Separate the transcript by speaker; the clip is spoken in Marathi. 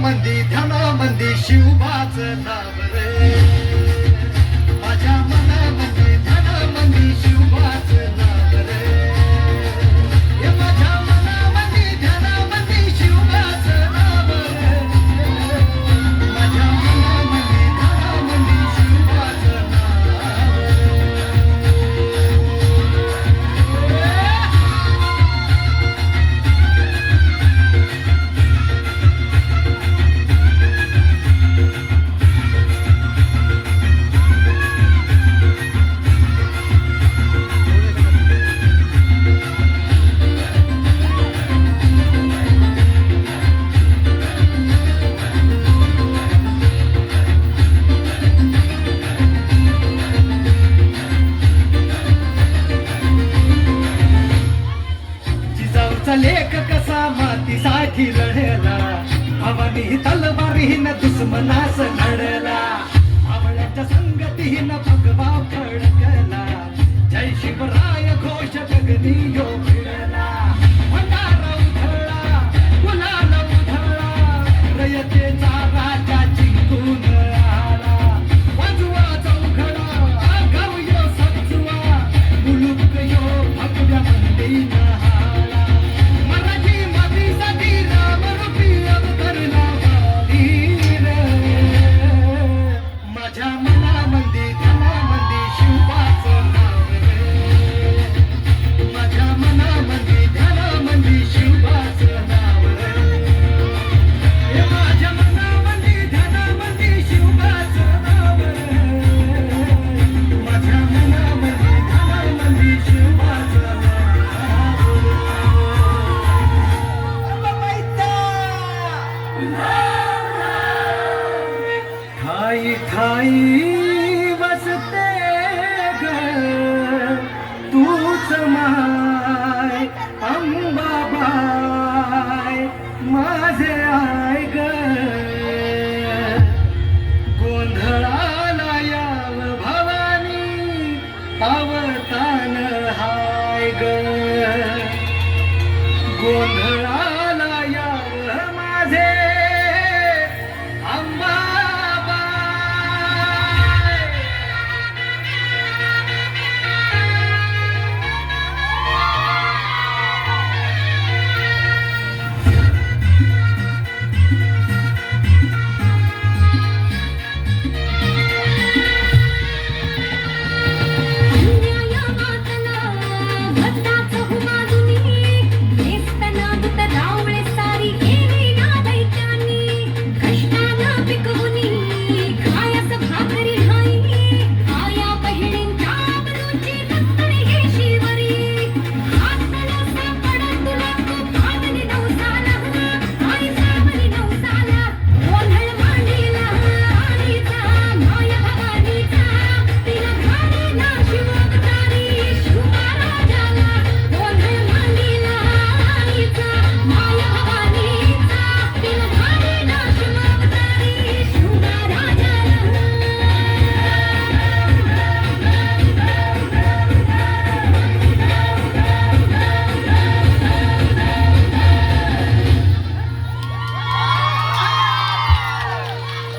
Speaker 1: मनामंदी ध्यानामंदी शिवबाच नाव रे. माझ्या मनामंदी ध्यानामंदी शिवबाच नाव रे. हे माझ्या मनामंदी ध्यानामंदी शिवबाच नाव रे. माझ्या मनामंदी ध्यानामंदी शिवबाच नाव जिजाऊचा लेख कसा मातीसाठी लढला. भावानी तलवारीनं दुश्मनास लढला. आवळ्याच्या संगतीनं भगवा फडकला. जय शिवराय घोष गगनी यो फिरला. भंडारा उधळला गुलाल उधळला. रयतेचा राजा जिंकून आला. वाजवा चौघडा गाव यो सजवा. मुलुक यो भगव्या मंदीनं हाला. मराठी मातीसाठी रामरूपी अवतरला वीर. माझ्या मनामंदी ध्यानामंदी शिवबाचं नाव रे. माझ्या मनामंदी ध्यानामंदी शिवबाचं नाव रे. हे माझ्या मनामंदी ध्यानामंदी शिवबाचं नाव रे. माझ्या मनामंदी ध्यानामंदी शिवबाचं नाव रे. ठाई ठाई